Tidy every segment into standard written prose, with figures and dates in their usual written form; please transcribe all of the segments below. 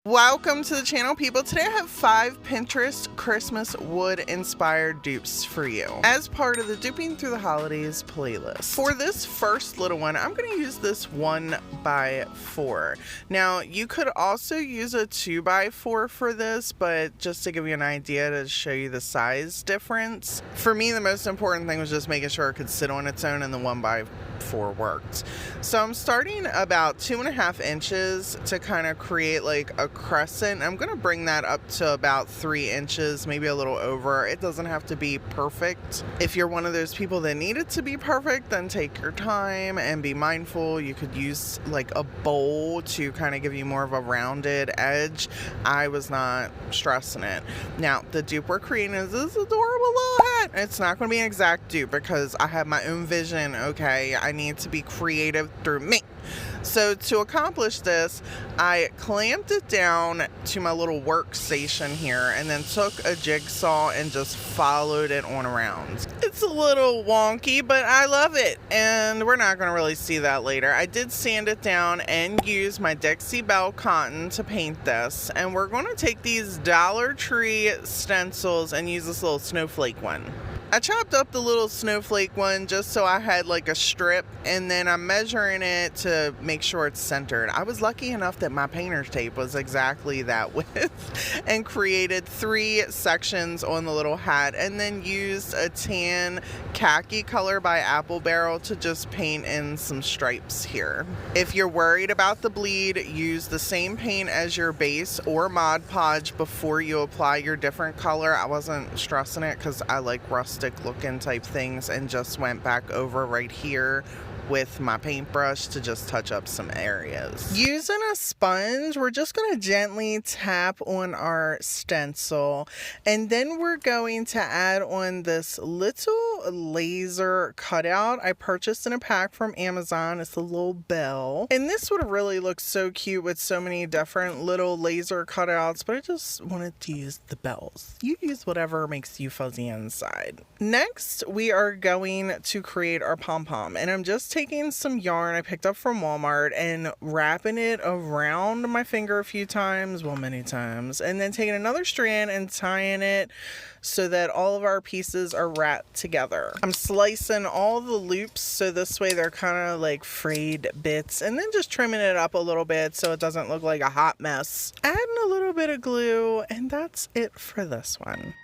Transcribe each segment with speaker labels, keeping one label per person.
Speaker 1: Welcome to the channel, people. Today I have 5 Pinterest Christmas wood inspired dupes for you as part of the Duping Through the Holidays playlist. For this first little one, I'm going to use this 1x4. Now you could also use a 2x4 for this, but just to give you an idea to show you the size difference, for me the most important thing was just making sure it could sit on its own, and the 1x4 worked. So I'm starting about 2.5 inches to kind of create like a crescent. I'm going to bring that up to about 3 inches, maybe a little over. It doesn't have to be perfect. If you're one of those people that need it to be perfect, then take your time and be mindful. You could use like a bowl to kind of give you more of a rounded edge. I was not stressing it. Now the dupe we're creating is this adorable little hat. It's not going to be an exact dupe because I have my own vision. Okay, I need to be creative through me. So to accomplish this, I clamped it down to my little workstation here and then took a jigsaw and just followed it on around. It's a little wonky, but I love it, and we're not going to really see that later. I did sand it down and use my Dixie Belle cotton to paint this, and we're going to take these Dollar Tree stencils and use this little snowflake one. I chopped up the little snowflake one just so I had like a strip, and then I'm measuring it to make sure it's centered. I was lucky enough that my painter's tape was exactly that width and created 3 sections on the little hat, and then used a tan khaki color by Apple Barrel to just paint in some stripes here. If you're worried about the bleed, use the same paint as your base or Mod Podge before you apply your different color. I wasn't stressing it because I like rustic looking type things, and just went back over right here with my paintbrush to just touch up some areas. Using a sponge, we're just going to gently tap on our stencil, and then we're going to add on this little laser cutout I purchased in a pack from Amazon. It's a little bell, and this would really look so cute with so many different little laser cutouts, but I just wanted to use the bells. You use whatever makes you fuzzy inside. Next, we are going to create our pom-pom, and I'm just taking some yarn I picked up from Walmart and wrapping it around my finger a few times, well, many times, and then taking another strand and tying it so that all of our pieces are wrapped together. I'm slicing all the loops so this way they're kind of like frayed bits, and then just trimming it up a little bit so it doesn't look like a hot mess. Adding a little bit of glue, and that's it for this one.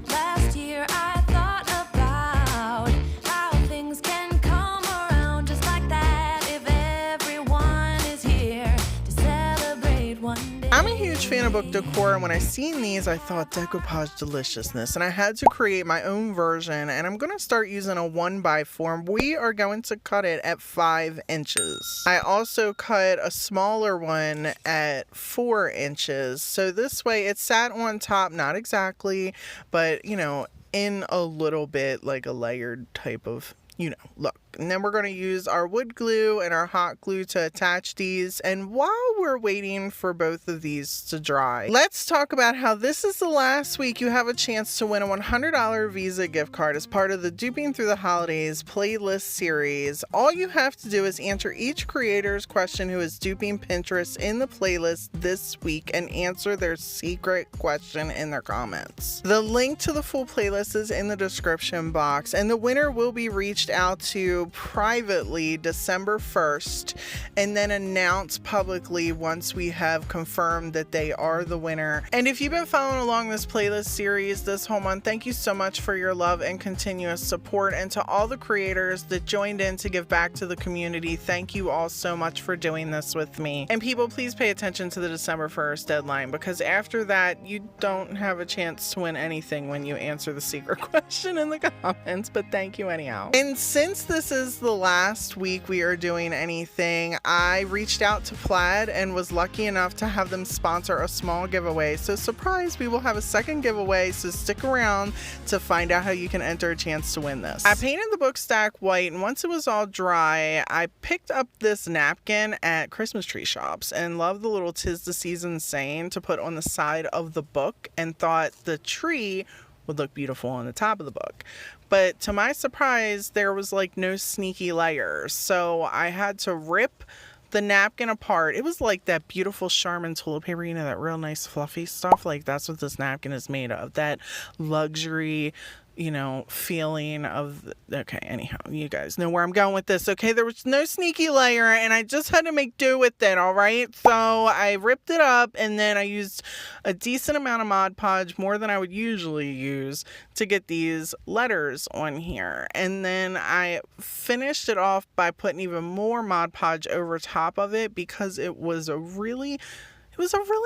Speaker 2: Last year I thought about how things can come around just like that if everyone is here to celebrate one day.
Speaker 1: I'm a huge fan of book decor, and when I seen these, I thought decoupage deliciousness, and I had to create my own version, and I'm going to start using a 1x4. We are going to cut it at 5 inches. I also cut a smaller one at 4 inches, so this way it sat on top, not exactly, but you know, in a little bit like a layered type of, you know, look. And then we're going to use our wood glue and our hot glue to attach these. And while we're waiting for both of these to dry, let's talk about how this is the last week you have a chance to win a $100 Visa gift card as part of the Duping Through the Holidays playlist series. All you have to do is answer each creator's question who is duping Pinterest in the playlist this week and answer their secret question in their comments. The link to the full playlist is in the description box, and the winner will be reached out to privately December 1st and then announced publicly once we have confirmed that they are the winner. And if you've been following along this playlist series this whole month, thank you so much for your love and continuous support. And to all the creators that joined in to give back to the community, thank you all so much for doing this with me. And people, please pay attention to the December 1st deadline, because after that you don't have a chance to win anything when you answer the secret question in the comments, but thank you anyhow. And since this is the last week we are doing anything, I reached out to Plaid and was lucky enough to have them sponsor a small giveaway. So surprise, we will have a second giveaway, so stick around to find out how you can enter a chance to win this. I painted the book stack white, and once it was all dry, I picked up this napkin at Christmas tree shops and loved the little "'Tis the Season" saying to put on the side of the book, and thought the tree would look beautiful on the top of the book. But to my surprise, there was like no sneaky layers. So I had to rip the napkin apart. It was like that beautiful Charmin toilet paper, you know, that real nice fluffy stuff. Like that's what this napkin is made of. That luxury, you know, feeling of, okay, anyhow, you guys know where I'm going with this, okay? There was no sneaky layer, and I just had to make do with it, all right? So I ripped it up, and then I used a decent amount of Mod Podge, more than I would usually use, to get these letters on here. And then I finished it off by putting even more Mod Podge over top of it, because it was a really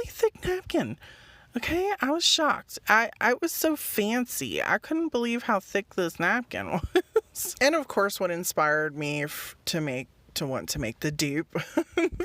Speaker 1: thick napkin. Okay, I was shocked. I was so fancy. I couldn't believe how thick this napkin was. And of course, what inspired me to want to make the dupe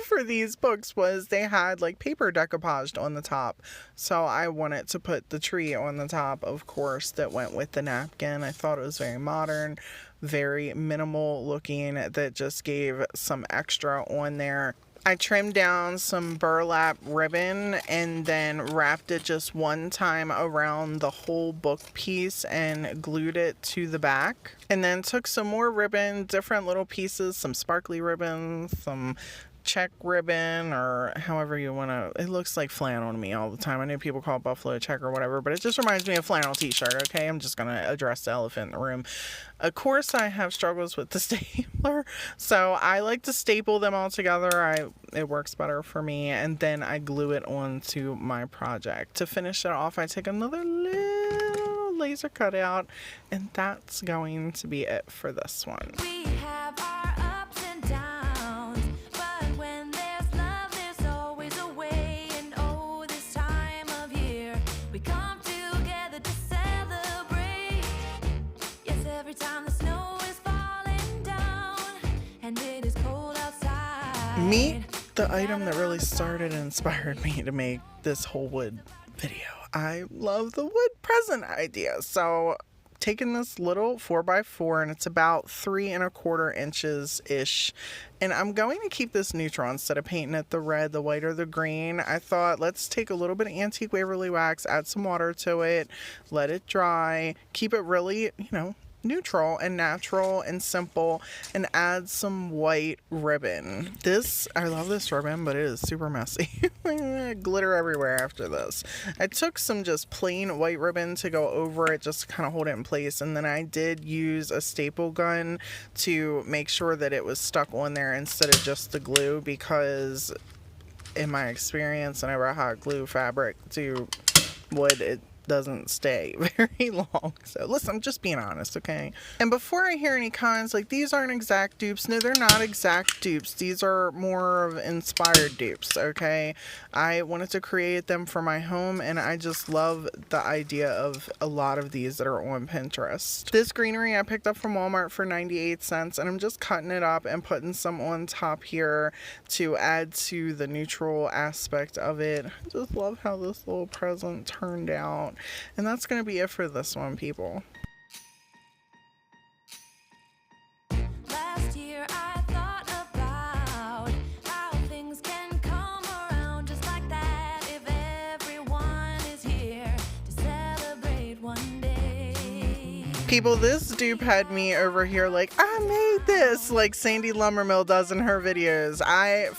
Speaker 1: for these books was they had like paper decoupaged on the top. So I wanted to put the tree on the top, of course, that went with the napkin. I thought it was very modern, very minimal looking, that just gave some extra on there. I trimmed down some burlap ribbon and then wrapped it just one time around the whole book piece and glued it to the back. And then took some more ribbon, different little pieces, some sparkly ribbon, some check ribbon, or however you want to, it looks like flannel to me all the time. I know people call it buffalo check or whatever, but it just reminds me of flannel t-shirt, okay? I'm just going to address the elephant in the room. Of course, I have struggles with the stapler, so I like to staple them all together. It works better for me, and then I glue it onto my project. To finish it off, I take another little laser cutout, and that's going to be it for this one.
Speaker 2: We have our ups and downs, but when there's love, there's always a way. And oh, this time of year, we come together to celebrate. Yes, every time the snow is falling down and it is cold outside.
Speaker 1: Meet the item that really started and inspired me to make this whole wood video. I love the wood present idea. So taking this little 4x4, and it's about 3 1/4 inches ish, and I'm going to keep this neutral instead of painting it the red, the white, or the green. I thought, let's take a little bit of antique Waverly wax, add some water to it, let it dry, keep it really, you know, neutral and natural and simple, and add some white ribbon. I love this ribbon, but it is super messy. Glitter everywhere after this. I took some just plain white ribbon to go over it, just to kind of hold it in place, and then I did use a staple gun to make sure that it was stuck on there instead of just the glue, because in my experience, whenever I hot glue fabric to wood, it doesn't stay very long. So listen, I'm just being honest, okay? And before I hear any comments like these aren't exact dupes, no, they're not exact dupes. These are more of inspired dupes, okay? I wanted to create them for my home, and I just love the idea of a lot of these that are on Pinterest. This greenery I picked up from Walmart for 98 cents, and I'm just cutting it up and putting some on top here to add to the neutral aspect of it. I just love how this little present turned out. And that's going to be it for this one, people.
Speaker 2: Last year I thought about how things can come around just like that if everyone is here to celebrate one day.
Speaker 1: People, this dupe had me over here like, I made this, like Sandy Lumbermill does in her videos. I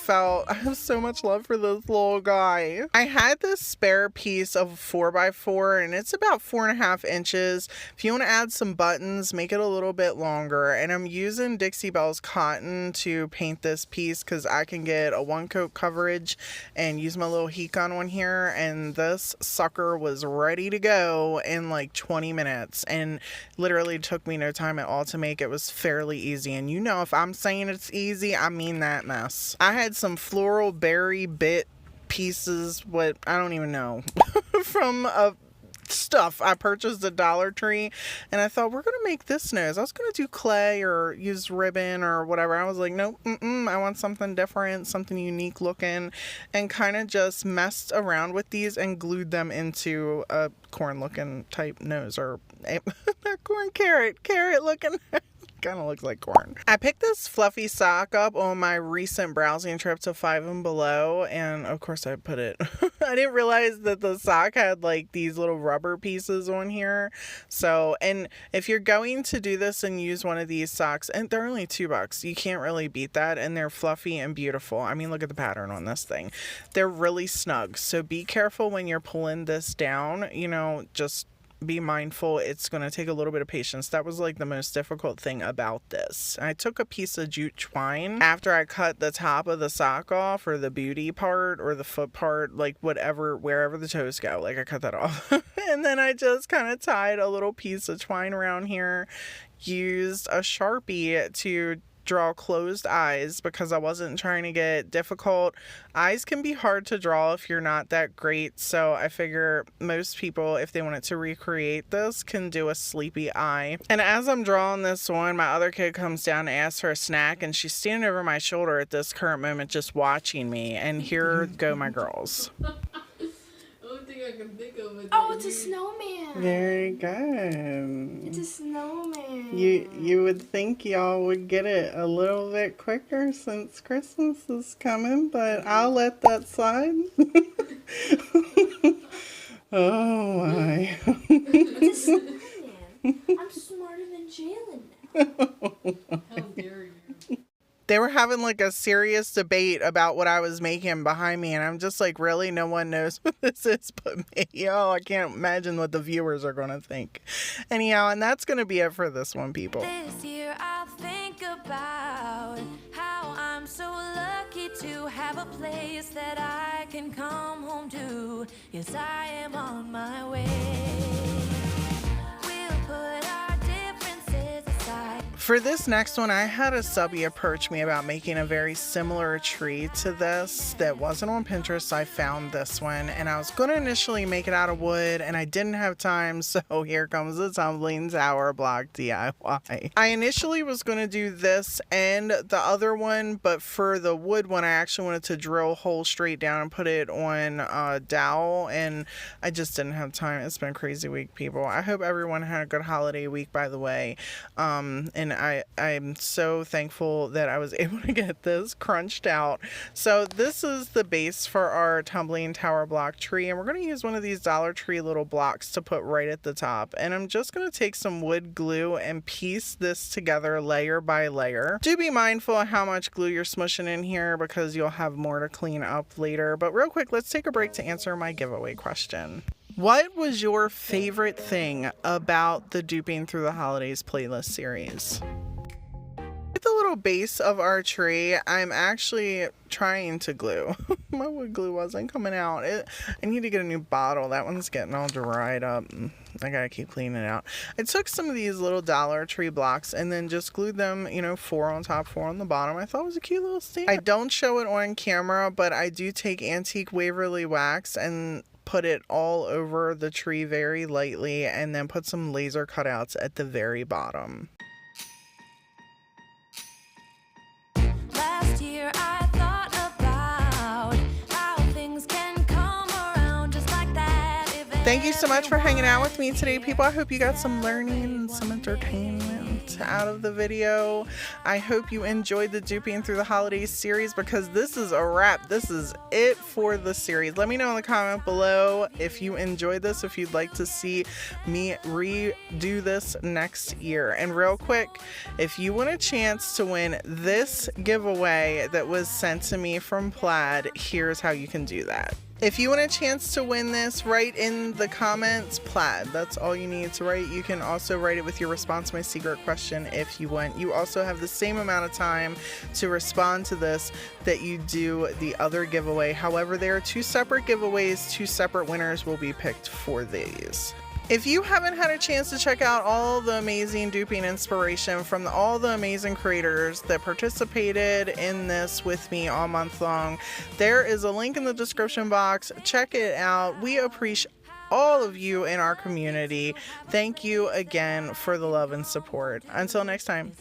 Speaker 1: have so much love for this little guy. I had this spare piece of 4x4, and it's about 4.5 inches. If you want to add some buttons, make it a little bit longer. And I'm using Dixie Belle's cotton to paint this piece because I can get a 1-coat coverage and use my little heat gun on here. And this sucker was ready to go in like 20 minutes. And literally took me no time at all to make. It was fairly easy. And you know, if I'm saying it's easy, I mean that mess. I had some floral berry bit pieces, what I don't even know, from stuff I purchased at Dollar Tree, and I thought, we're gonna make this nose. I was gonna do clay or use ribbon or whatever. I was like, nope, I want something different, something unique looking, and kind of just messed around with these and glued them into a corn looking type nose, or not corn, carrot looking Kind of looks like corn. I picked this fluffy sock up on my recent browsing trip to Five and Below, and of course I put it. I didn't realize that the sock had like these little rubber pieces on here. So, and if you're going to do this and use one of these socks, and they're only $2, you can't really beat that, and they're fluffy and beautiful. I mean, look at the pattern on this thing. They're really snug, so be careful when you're pulling this down. You know, just be mindful. It's going to take a little bit of patience. That was like the most difficult thing about this. I took a piece of jute twine after I cut the top of the sock off, or the booty part or the foot part, like whatever, wherever the toes go, like I cut that off. And then I just kind of tied a little piece of twine around here, used a Sharpie to draw closed eyes because I wasn't trying to get difficult. Eyes can be hard to draw if you're not that great, so I figure most people, if they wanted to recreate this, can do a sleepy eye. And as I'm drawing this one, my other kid comes down to ask for a snack, and she's standing over my shoulder at this current moment just watching me, and here go my girls.
Speaker 3: I can think of it.
Speaker 4: Oh, it's a snowman.
Speaker 1: Very good.
Speaker 4: It's a snowman.
Speaker 1: You would think y'all would get it a little bit quicker since Christmas is coming, but I'll let that slide. Oh my.
Speaker 4: It's a snowman. I'm smarter than Jalen now.
Speaker 3: How dare you?
Speaker 1: They were having like a serious debate about what I was making behind me, and I'm just like, really? No one knows what this is but me. Oh, I can't imagine what the viewers are going to think. Anyhow, and that's going to be it for this one, people.
Speaker 2: This year I'll think about how I'm so lucky to have a place that I can come home to. Yes, I am on my way. We'll put our differences aside.
Speaker 1: For this next one, I had a subby approach me about making a very similar tree to this that wasn't on Pinterest, so I found this one, and I was going to initially make it out of wood, and I didn't have time, so here comes the Tumbling Tower Block DIY. I initially was going to do this and the other one, but for the wood one, I actually wanted to drill a hole straight down and put it on a dowel, and I just didn't have time. It's been a crazy week, people. I hope everyone had a good holiday week, by the way, and I'm so thankful that I was able to get this crunched out. So this is the base for our Tumbling Tower Block tree, and we're going to use one of these Dollar Tree little blocks to put right at the top. And I'm just going to take some wood glue and piece this together layer by layer. Do be mindful of how much glue you're smushing in here because you'll have more to clean up later. But real quick, let's take a break to answer my giveaway question. What was your favorite thing about the Duping Through the Holidays playlist series? At the little base of our tree, I'm actually trying to glue. My wood glue wasn't coming out. I need to get a new bottle. That one's getting all dried up. I gotta keep cleaning it out. I took some of these little Dollar Tree blocks and then just glued them, you know, 4 on top, 4 on the bottom. I thought it was a cute little stamp. I don't show it on camera, but I do take antique Waverly wax and put it all over the tree very lightly, and then put some laser cutouts at the very bottom.
Speaker 2: Last year I thought about how things can come around just like that.
Speaker 1: Thank you so much for hanging out with me today, people. I hope you got some learning and some entertainment out of the video. I hope you enjoyed the Duping Through the Holidays series, because this is a wrap. This is it for the series. Let me know in the comment below if you enjoyed this, if you'd like to see me redo this next year. And real quick, if you want a chance to win this giveaway that was sent to me from Plaid, here's how you can do that. If you want a chance to win this, write in the comments Plaid. That's all you need to write. You can also write it with your response to my secret question if you want. You also have the same amount of time to respond to this that you do the other giveaway. However, there are 2 separate giveaways. 2 separate winners will be picked for these. If you haven't had a chance to check out all the amazing duping inspiration from all the amazing creators that participated in this with me all month long, there is a link in the description box. Check it out. We appreciate all of you in our community. Thank you again for the love and support. Until next time.